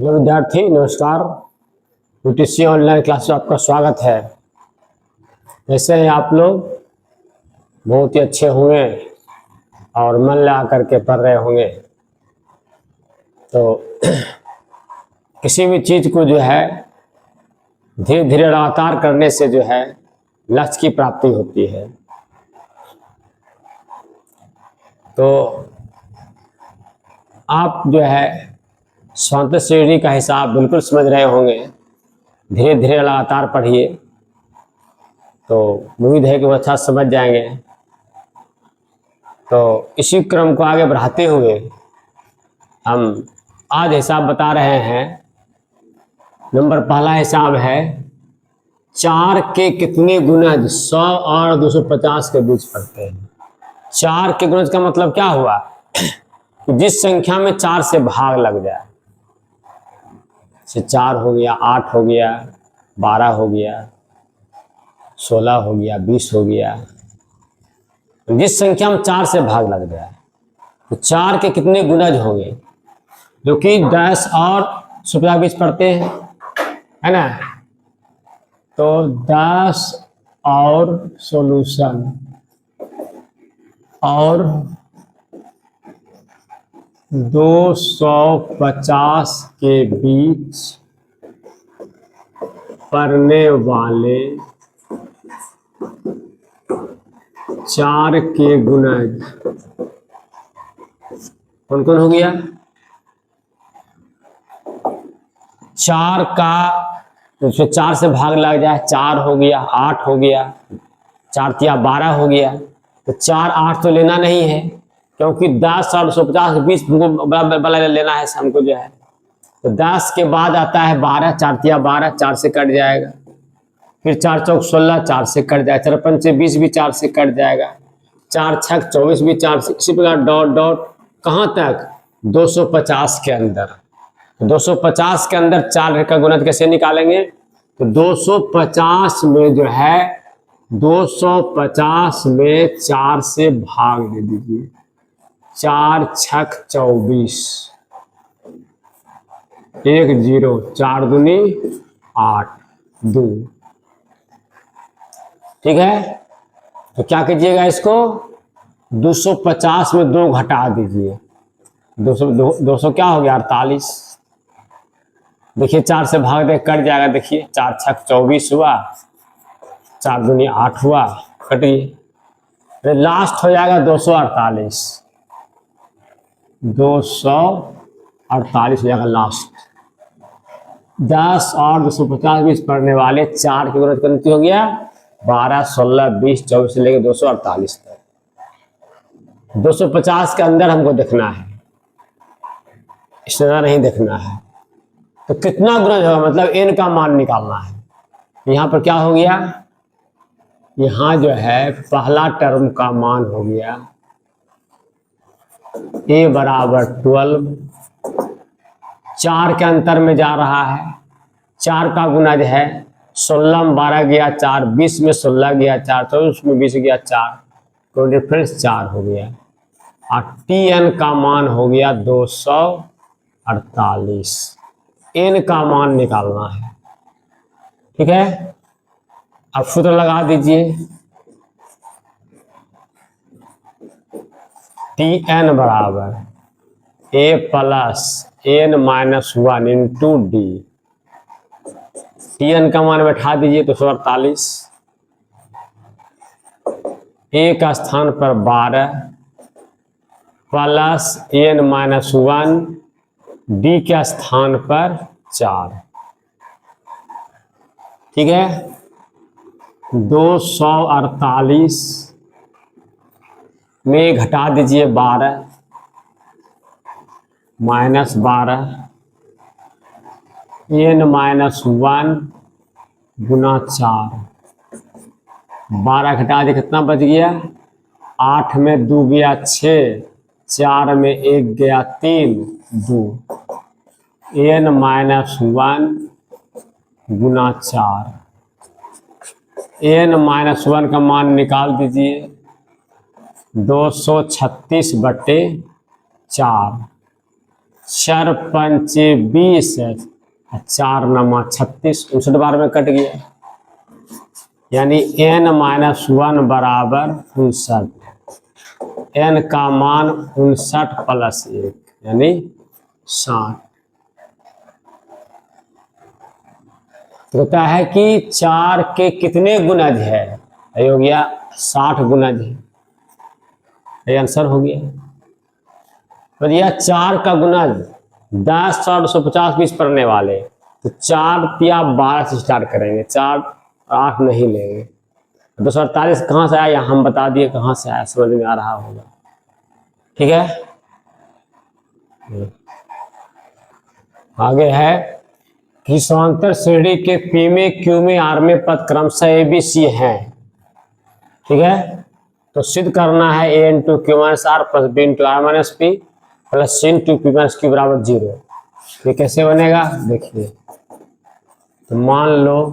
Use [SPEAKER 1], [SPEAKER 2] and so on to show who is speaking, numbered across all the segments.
[SPEAKER 1] Hello विद्यार्थी, नमस्कार। UTC online class में आपका स्वागत है। कैसे हैं आप लोग? बहुत ही अच्छे होंगे और मन लगा करके पढ़ रहे होंगे। तो किसी भी चीज़ को जो है धीरे धीरे लगातार करने से जो है लक्ष्य की प्राप्ति होती है। तो आप जो है स्वांतः श्रेणी का हिसाब बिल्कुल समझ रहे होंगे। धीरे धीरे लगातार पढ़िए तो उम्मीद है कि वो अच्छा समझ जाएंगे। तो इसी क्रम को आगे बढ़ाते हुए हम आज हिसाब बता रहे हैं। पहला हिसाब है 4 के कितने गुणज 100 और 250 के बीच पड़ते हैं। 4 के गुणज का मतलब क्या हुआ कि जिस संख्या में 4 से भाग लग जाए, से 4 हो गया, 8 हो गया, 12 हो गया, 16 हो गया, 20 हो गया। जिस संख्या में 4 से भाग लग जाए तो 4 के कितने गुणज होंगे, जो कि 10 और 100 बीच पड़ते हैं, है ना। तो 10 और सॉल्यूशन और 250 के बीच पड़ने वाले 4 के गुणज कौन कौन हो गया? 4 का जो 4 से भाग लग जाए, 4 हो गया, 8 हो गया, 4 तिया 12 हो गया। तो 4 8 तो लेना नहीं है, क्योंकि 10 और 150 20 वाला लेना है हमको जो है। तो 10 के बाद आता है 12, 4 तिया 12, 4 से कट जाएगा। फिर 4 चौक 16, 4 से कट जाएगा। 4 पंचे 20 भी 4 से कट जाएगा। 4 छक 24 भी 4 से, इसी प्रकार डॉट डॉट कहाँ तक? 250 के अंदर। 250 के अंदर 4 का गुणज कैसे निकालेंगे? तो 250 में जो है 250 में 4 से भाग दे दीजिए। 4 छक 24, 1 0, 4 दूनी 8 2। ठीक है, तो क्या कीजिएगा, इसको 250 में 2 घटा दीजिए। 200 क्या हो गया? 48। देखिए 4 से भाग दे कट जाएगा। देखिए 4 छक 24 हुआ, 4 दूनी 8 हुआ, कटिए। लास्ट हो जाएगा 248। 248 हो जाएगा लास्ट। 10 और 250 बीच पड़ने वाले 4 के गुणज कितनी हो गया? 12 16 20 24 से लेकर 248 तक। 250 के अंदर हमको देखना है, इस तरह नहीं देखना है। तो कितना गुणज होगा, मतलब n का मान निकालना है। यहाँ पर क्या हो गया? यहाँ जो है पहला टर्म का मान हो गया a बराबर 12। 4 के अंतर में जा रहा है। 4 का गुणज है 16 में 12 गया 4, 20 में 16 गया 4, 24 में 20 गया 4, तो डिफरेंस 4 हो गया। और tn का मान हो गया 248। n का मान निकालना है। ठीक है, अब सूत्र लगा दीजिए। tn बराबर a plus n minus 1 into D. tn का मान बैठा दीजिए तो 148। a का स्थान पर 12 प्लस n माइनस 1, डी के स्थान पर 4। ठीक है, 248 में घटा दीजिए 12 माइनस 12, n माइनस 1 गुना 4। 12 घटा दिए कितना बच गया? 8 में 2 गया 6, 4 में 1 गया 3, 2। n माइनस 1 गुना 4। n माइनस 1 का मान निकाल दीजिए। 236 बटे 4, चार पंचे 20, 4 नमा 36, 59 बार में कट गया, यानी n-1 बराबर 59। n का मान 59 प्लस 1 यानी 60। तो कहता है कि 4 के कितने गुणज है, ये हो गया 60 गुणज है, ये आंसर हो गया। तो यह 4 का गुणज 10, 100, 150, 20 पढ़ने वाले, तो 4 या 12 से स्टार्ट करेंगे, 4 8 नहीं लेंगे। 248 कहाँ से आया, हम बता दिए कहाँ से आया, समझ में आ रहा होगा। ठीक है, आगे है कि समांतर श्रेणी के पी में, क्यू में, आर में पद क्रमशः ए बी सी हैं। ठीक है, तो सिद्ध करना है a into q minus r plus b into r minus p plus c into p minus q बराबर 0। ये कैसे बनेगा देखिए, तो मान लो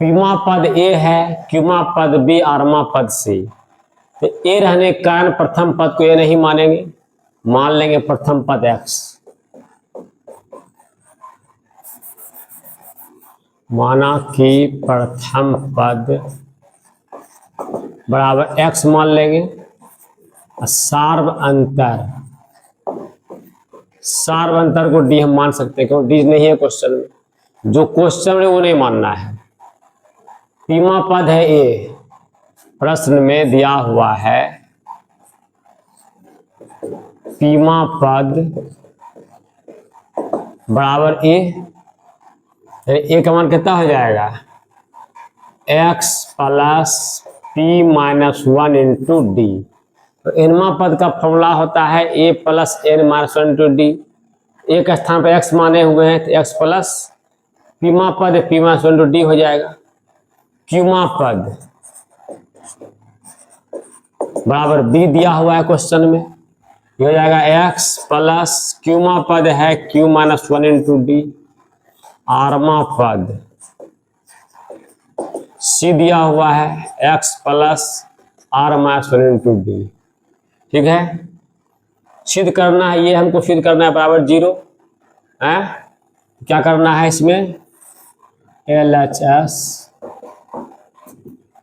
[SPEAKER 1] पीमा पद ए है, क्यूमा पद बी, आरमा पद सी। तो ए रहने के कारण प्रथम पद को ए नहीं मानेंगे, मान लेंगे प्रथम पद एक्स। माना कि प्रथम पद बराबर एक्स मान लेंगे। सार्व अंतर को डी हम मान सकते हैं, क्योंकि डी नहीं है क्वेश्चन में, जो क्वेश्चन में वो नहीं मानना है। पीमा पद है ए, प्रश्न में दिया हुआ है पीमा पद बराबर ए, ए का मान कितना हो जाएगा, x plus p minus 1 into d. तो एनमा पद का फॉर्मूला होता है a plus n minus 1 into d. एक स्थान पर एक्स माने हुए हैं तो एक्स प्लस पीमा पद पी माइनस 1 इंटू डी हो जाएगा। क्यूमा पद बराबर बी दिया हुआ है क्वेश्चन में, ये हो जाएगा एक्स प्लस क्यूमा पद है क्यू माइनस 1 इंटू डी। आरमा पद सी दिया हुआ है x plus r minus 1 into d. ठीक है, सिद्ध करना है, ये हमको सिद्ध करना है बराबर 0 है। क्या करना है इसमें, LHS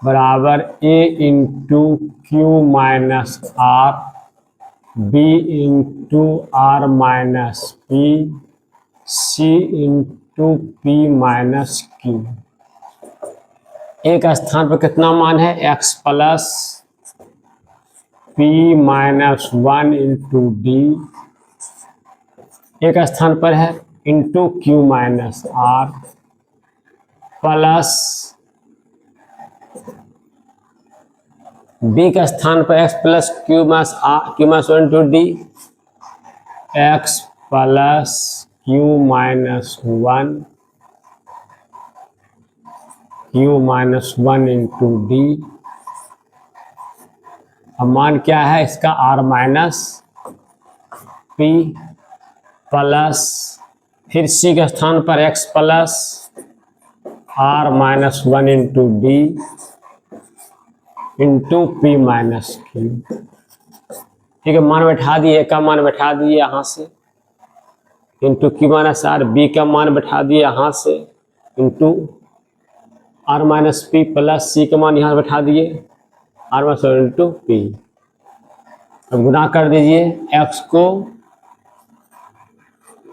[SPEAKER 1] बराबर a into q minus r, b into r minus p, c into p minus q. एक स्थान पर कितना मान है, x plus p minus 1 into d, एक स्थान पर है into q minus r plus b के स्थान पर x plus q minus r, q minus 1 into d, x plus q minus 1, q minus 1 into d. अब मान क्या है इसका, आर माइनस पी प्लस फिर सी के स्थान पर x plus r minus 1 into D into p minus q. ठीक है, मान बैठा दिए, का मान बैठा दिए यहाँ से, into q minus r, b का मान बैठा दिए यहाँ से, into r minus p plus c का मान यहाँ बैठा दिए, आर माइनस इंटू पी। अब गुना कर दीजिए एक्स को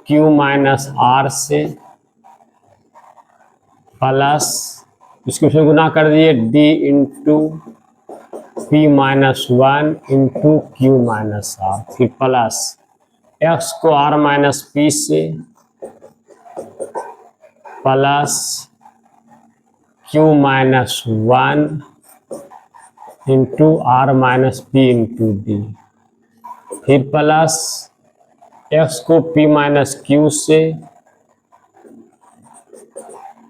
[SPEAKER 1] क्यू माइनस आर से प्लस इसको फिर गुना कर दिए d into p minus 1 into q minus r, फिर प्लस एक्स को आर माइनस पी से plus q minus 1 into r minus p into d, फिर प्लस एक्स को पी माइनस क्यू से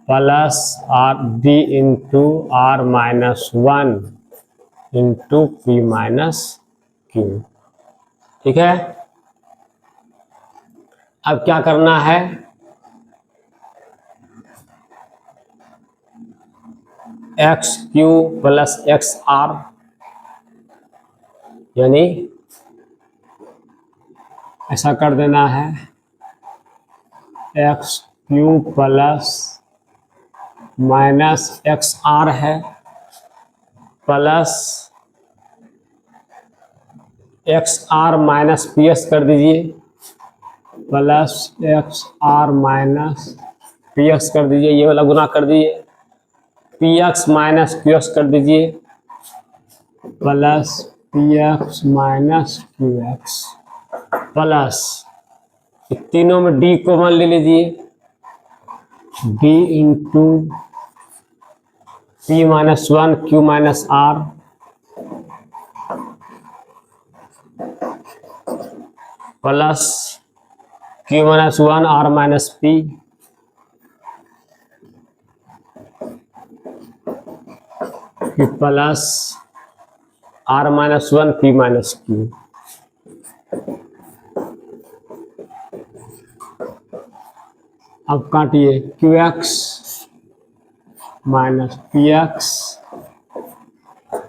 [SPEAKER 1] plus r d into r minus 1 into p minus q. ठीक है, अब क्या करना है, x q plus x are यानी ऐसा कर देना है x cube plus minus x r है plus x r minus p s कर दीजिए plus x r minus p x कर दीजिए, ये वाला गुना कर दीजिए, p x minus q x कर दीजिए plus p x minus q x plus तीनों में डी कॉमन ले लीजिए, d into p minus one q minus r plus q minus one r minus p plus r minus one p minus q. अब काटिए q x minus p x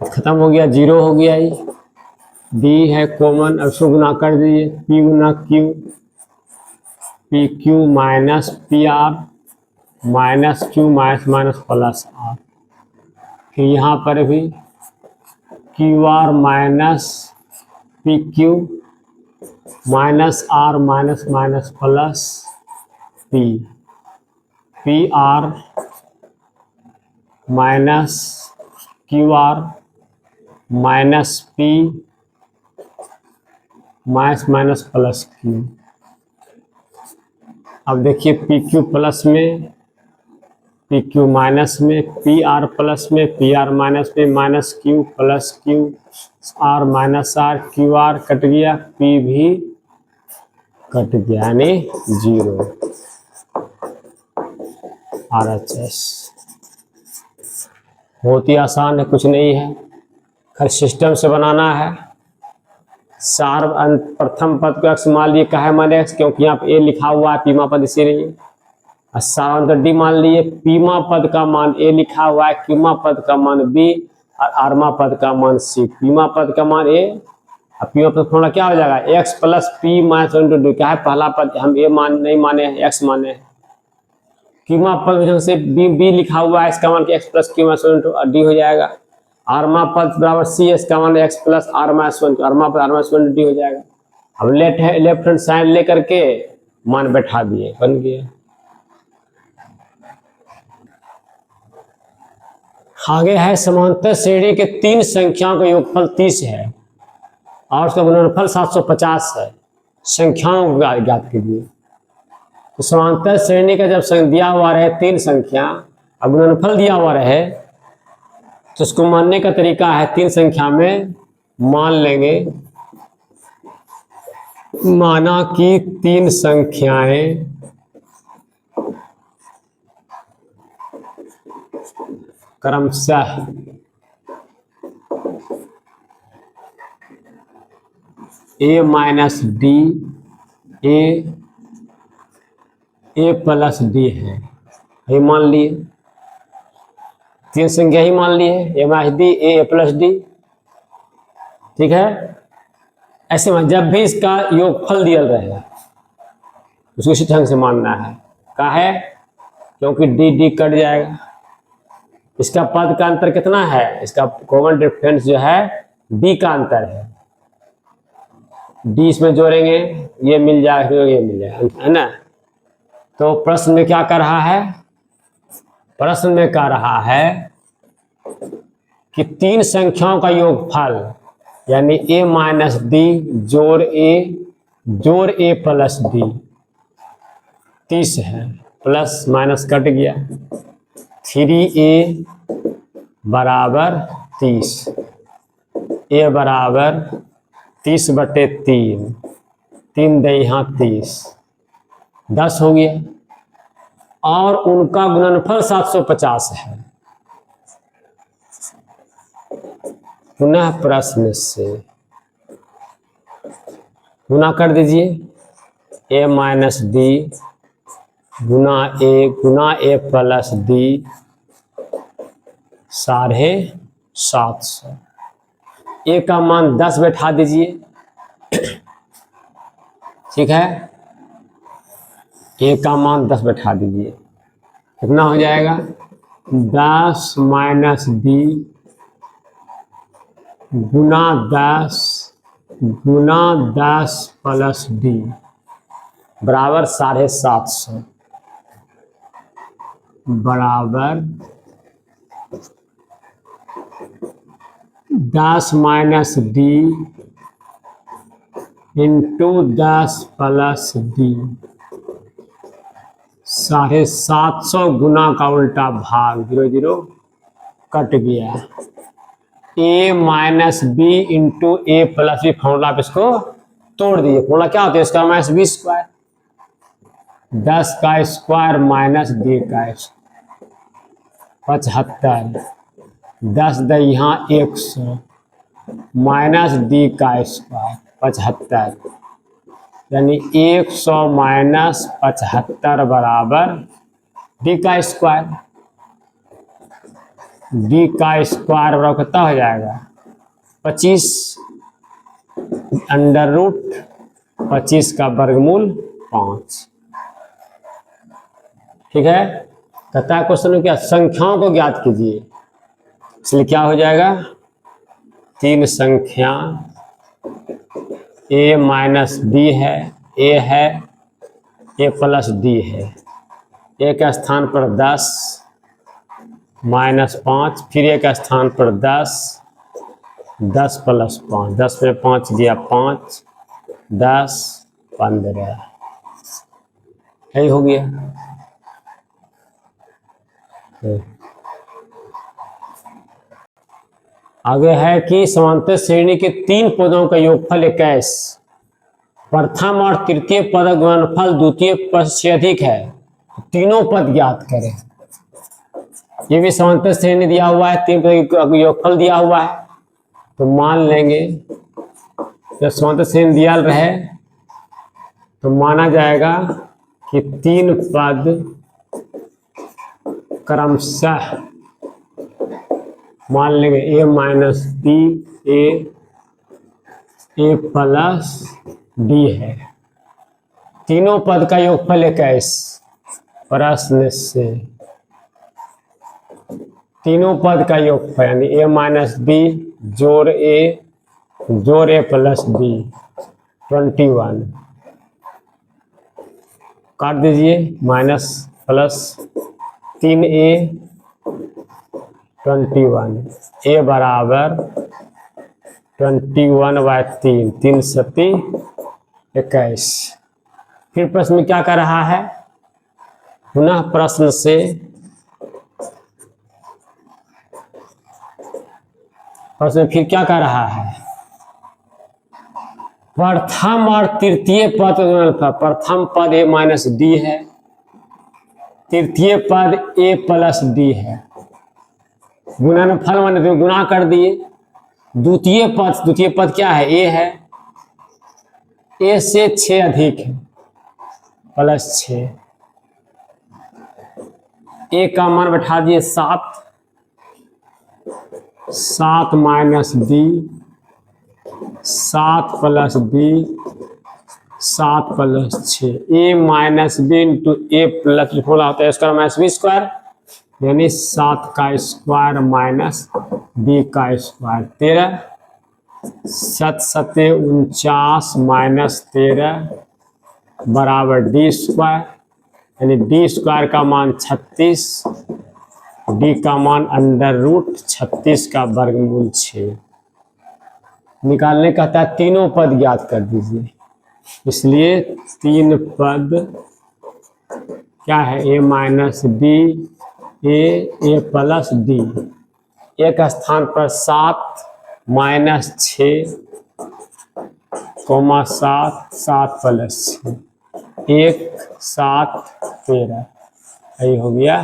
[SPEAKER 1] खत्म हो गया, zero हो गया, ये डी है कॉमन, अब उसको गुना कर दीजिए पी गुना q, p q minus p r minus q minus minus plus r, फिर यहाँ पर भी q r minus p q minus r minus minus plus p, p r minus q r minus p minus minus plus q. अब देखिए p q plus में, p q minus में, p r plus में, p r minus में, minus q plus q r minus r, Q R cut गया, P भी cut गया, यानी जीरो आर एच एस। बहुत ही आसान है, कुछ नहीं है, खैर सिस्टम से बनाना है। सार प्रथम पद को एक्स मान लिए, काहे माने एक्स, क्योंकि यहाँ पे ए लिखा हुआ है, पीमा पद इसी नहीं है। सारांतर डी मान लिए, पीमा पद का मान ए लिखा हुआ है, क्यूमा पद का मान बी और आरमा पद का मान सी। पीमा पद का मान ए और पीमा पद फॉर्मूला क्या हो जाएगा, x plus p minus one to D. क्या है, पहला पद हम ए मान नहीं माने हैं, एक्स माने हैं। क्यूमा पद से बी लिखा हुआ है, इसका मान x plus q minus one to d हो जाएगा। आरमा पद बराबर सी, इसका मान x plus r minus one, आरमा पद आर माइनस वन डी हो जाएगा। अब लेफ्ट हैंड साइड लेकर के मान बैठा दिए, बन गया। आगे है समांतर श्रेणी के तीन संख्याओं का योगफल 30 है और उसका गुणनफल 750 है, संख्याओं को ज्ञात कीजिए। तो समांतर श्रेणी का जब दिया हुआ रहे तीन संख्या और गुणनफल दिया हुआ रहे तो उसको मानने का तरीका है, तीन संख्या में मान लेंगे, माना कि तीन संख्याएं क्रमशः ए माइनस डी, ए प्लस डी है, ये मान लिए, तीन संख्या ही मान लिए, ए माइनस डी, ए प्लस डी, ठीक है। ऐसे में जब भी इसका योगफल दिया रहेगा उसको इसी ढंग से मानना है, का है, क्योंकि डी डी कट जाएगा। इसका पद का अंतर कितना है, इसका कॉमन डिफरेंस जो है डी का अंतर है, डी इसमें जोड़ेंगे ये मिल जाएगा, ये मिल जाएगा, है ना। तो प्रश्न में क्या कर रहा है, प्रश्न में कह रहा है कि तीन संख्याओं का योगफल यानी ए माइनस डी जोड़ ए प्लस डी 30 है, प्लस माइनस कट गया, 3a बराबर 30, ए बराबर 30/3, 3 दे यहाँ 30, 10 हो गया और उनका गुणनफल 750 है। पुनः प्रश्न से गुना कर दीजिए, ए माइनस डी गुना ए प्लस डी 750, ए का मान 10 बैठा दीजिए, ठीक है, ए का मान 10 बैठा दीजिए, कितना हो जाएगा 10 माइनस बी गुना 10 गुना 10 प्लस डी बराबर 750 बराबर 10 minus D into 10 plus D 750 गुना का उल्टा भाग 0 0 कट गया। ए minus b into a plus B formula आप इसको तोड़ दीजिए। फॉर्मूला क्या होता है इसका, माइनस बी स्क्वायर, 10 का स्क्वायर माइनस बी का 75, 10 द यहाँ 100 माइनस डी का स्क्वायर 75, यानी 100 माइनस 75 बराबर डी का स्क्वायर। डी का स्क्वायर बराबर कितना हो जाएगा 25 अंडर रूट 25 का वर्गमूल 5। ठीक है, कहता है क्वेश्चन में क्या, संख्याओं को ज्ञात कीजिए, इसलिए क्या हो जाएगा 3 संख्या ए माइनस बी है, ए प्लस डी है, ए के स्थान पर 10 माइनस 5, फिर ए के स्थान पर 10 10 प्लस 5, 10 में 5 दिया 5 10 15, यही हो गया। आगे है कि समांतर श्रेणी के 3 पदों का योगफल 21, प्रथम और तृतीय पद का गुणनफल द्वितीय पद से अधिक है, तीनों पद ज्ञात करें। ये भी समांतर श्रेणी दिया हुआ है, 3 पद का योगफल दिया हुआ है, तो मान लेंगे जब समांतर श्रेणी दिया रहे तो माना जाएगा कि 3 पद क्रमशः मान लेंगे ए माइनस बी ए प्लस डी है, तीनों पद का योगफल 21। प्रश्न से तीनों पद का योगफल यानी ए माइनस बी जोड़ ए प्लस बी 21 काट दीजिए, माइनस प्लस 3a 21, ए बराबर 21/3, 3 सती 21। फिर प्रश्न में क्या कर रहा है, पुनः प्रश्न से फिर क्या कर रहा है, प्रथम और तृतीय पद, प्रथम पद ए माइनस डी है, तृतीय पद ए प्लस डी है, गुणनफल मान गुणा कर दिए। द्वितीय पद क्या है, ए है, ए से 6 अधिक है प्लस 6, ए का मान बैठा दिए 7 minus b 7 plus b 7 plus 6, a minus b into a plus लिखोला होता है इसका माइनस बी स्क्वायर, यानी 7 का स्क्वायर माइनस बी का स्क्वायर 13, 7 सते 49 माइनस 13 बराबर डी स्क्वायर, यानी डी स्क्वायर का मान 36, डी का मान अंडर रूट 36 का वर्गमूल 6। निकालने कहता है तीनों पद ज्ञात कर दीजिए, इसलिए 3 पद क्या है, ए माइनस बी ए प्लस डी, एक स्थान पर 7 माइनस 6 7 प्लस 6 1 7 13, यही हो गया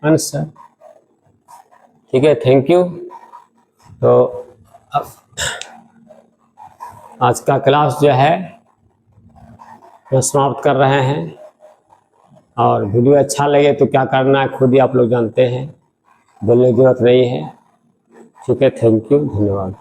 [SPEAKER 1] आंसर। ठीक है, थैंक यू। तो अब आज का क्लास जो है वो समाप्त कर रहे हैं, और वीडियो अच्छा लगे तो क्या करना है खुद ही आप लोग जानते हैं, बोलने की जरूरत नहीं है। ठीक है, थैंक यू, धन्यवाद।